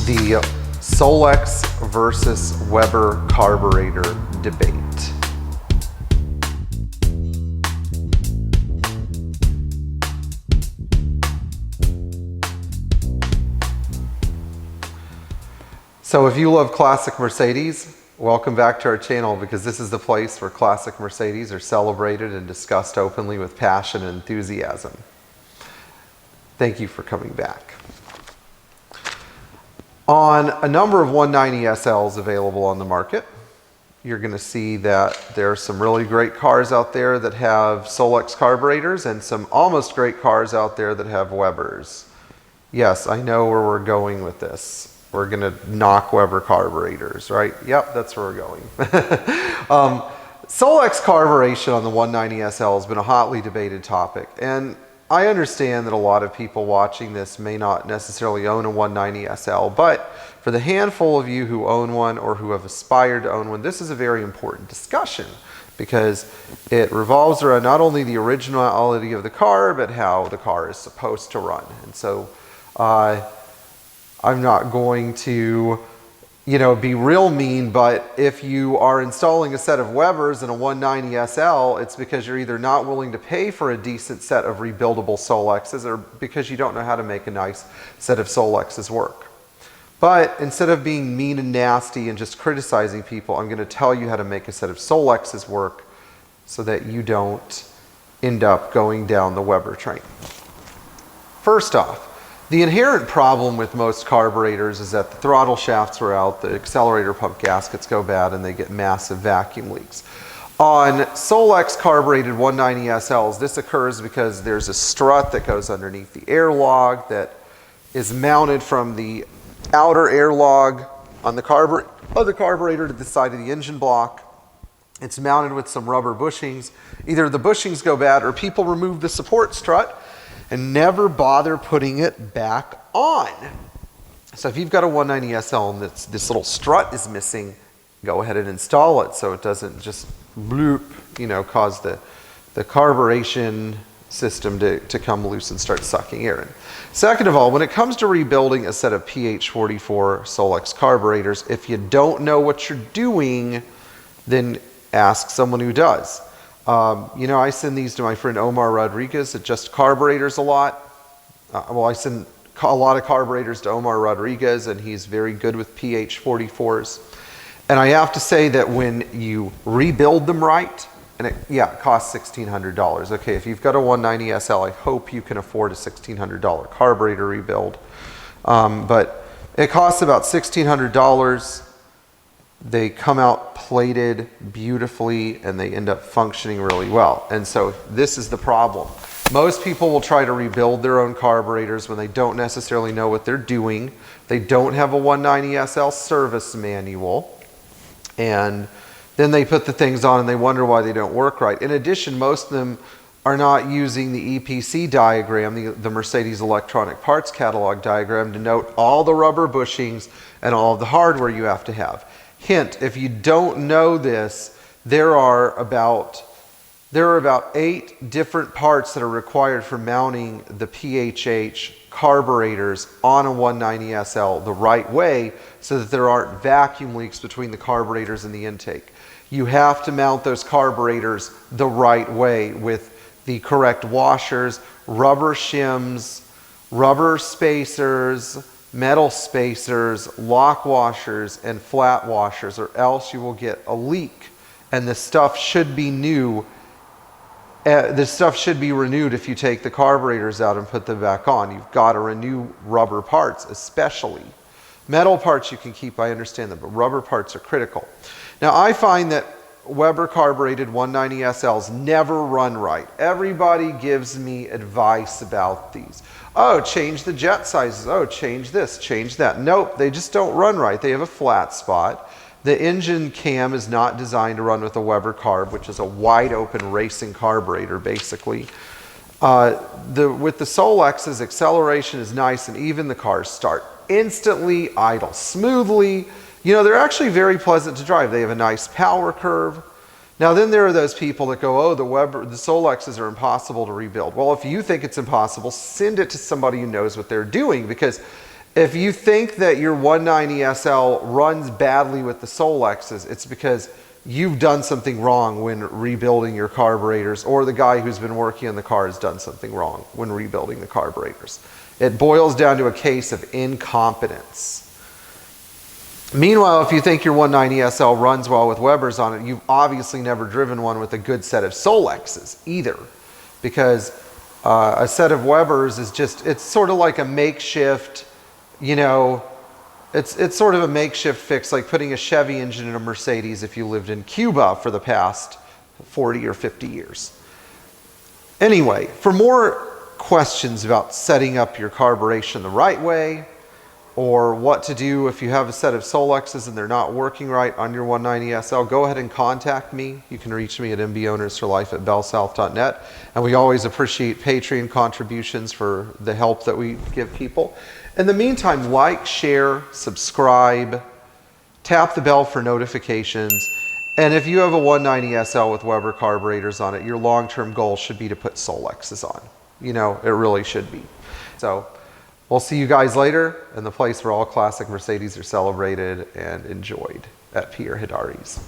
the Solex versus Weber carburetor debate. So if you love Classic Mercedes, welcome back to our channel, because this is the place where Classic Mercedes are celebrated and discussed openly with passion and enthusiasm. Thank you for coming back. On a number of 190SLs available on the market, you're going to see that there are some really great cars out there that have Solex carburetors and some almost great cars out there that have Webers. Yes, I know where we're going with this. We're going to knock Weber carburetors, right? Yep, that's where we're going. Solex carburation on the 190SL has been a hotly debated topic, and I understand that a lot of people watching this may not necessarily own a 190SL, but for the handful of you who own one or who have aspired to own one, this is a very important discussion, because it revolves around not only the originality of the car, but how the car is supposed to run. And so I'm not going to, be real mean, but if you are installing a set of Webers in a 190SL, it's because you're either not willing to pay for a decent set of rebuildable Solexes, or because you don't know how to make a nice set of Solexes work. But instead of being mean and nasty and just criticizing people, I'm going to tell you how to make a set of Solexes work so that you don't end up going down the Weber train. First off, the inherent problem with most carburetors is that the throttle shafts are out, the accelerator pump gaskets go bad, and they get massive vacuum leaks. On Solex carbureted 190SLs, this occurs because there's a strut that goes underneath the airlog that is mounted from the outer airlog on the carburetor to the side of the engine block. It's mounted with some rubber bushings. Either the bushings go bad or people remove the support strut and never bother putting it back on. So if you've got a 190SL and this little strut is missing, go ahead and install it so it doesn't just bloop, cause the carburation system to come loose and start sucking air in. Second of all, when it comes to rebuilding a set of PH44 Solex carburetors, if you don't know what you're doing, then ask someone who does. I send these to my friend Omar Rodriguez at Just Carburetors a lot. I send a lot of carburetors to Omar Rodriguez, and he's very good with PH44s. And I have to say that when you rebuild them right, and it costs $1,600. Okay, if you've got a 190SL, I hope you can afford a $1,600 carburetor rebuild. But it costs about $1,600. They come out plated beautifully and they end up functioning really well. And so this is the problem. Most people will try to rebuild their own carburetors when they don't necessarily know what they're doing. They don't have a 190SL service manual. And then they put the things on and they wonder why they don't work right. In addition, most of them are not using the EPC diagram, the Mercedes Electronic Parts Catalog diagram, to note all the rubber bushings and all of the hardware you have to have. Hint, if you don't know this, there are about 8 different parts that are required for mounting the PHH carburetors on a 190SL the right way so that there aren't vacuum leaks between the carburetors and the intake. You have to mount those carburetors the right way with the correct washers, rubber shims, rubber spacers, metal spacers, lock washers, and flat washers, or else you will get a leak. And the stuff should be new. This stuff should be renewed if you take the carburetors out and put them back on. You've got to renew rubber parts, especially. Metal parts you can keep, I understand that, but rubber parts are critical. Now I find that Weber carbureted 190SLs never run right. Everybody gives me advice about these. Oh, change the jet sizes. Oh, change this, change that. Nope, they just don't run right. They have a flat spot. The engine cam is not designed to run with a Weber carb, which is a wide open racing carburetor, basically. With the Solex's, acceleration is nice and even. The cars start instantly, idle smoothly. They're actually very pleasant to drive. They have a nice power curve. Now then there are those people that go, oh, the Solexes are impossible to rebuild. Well, if you think it's impossible, send it to somebody who knows what they're doing, because If you think that your 190SL runs badly with the Solexes, it's because you've done something wrong when rebuilding your carburetors, or the guy who's been working on the car has done something wrong when rebuilding the carburetors. It boils down to a case of incompetence. Meanwhile, if you think your 190SL runs well with Webers on it, you've obviously never driven one with a good set of Solexes either, because a set of Webers is just, it's sort of like a makeshift, you know, it's sort of a makeshift fix, like putting a Chevy engine in a Mercedes if you lived in Cuba for the past 40 or 50 years. Anyway, for more questions about setting up your carburation the right way, or what to do if you have a set of Solexes and they're not working right on your 190SL, go ahead and contact me. You can reach me at mbownersforlife@bellsouth.net. And we always appreciate Patreon contributions for the help that we give people. In the meantime, like, share, subscribe, tap the bell for notifications. And if you have a 190SL with Weber carburetors on it, your long-term goal should be to put Solexes on. You know, it really should be. So we'll see you guys later in the place where all classic Mercedes are celebrated and enjoyed, at Pierre Hedary's.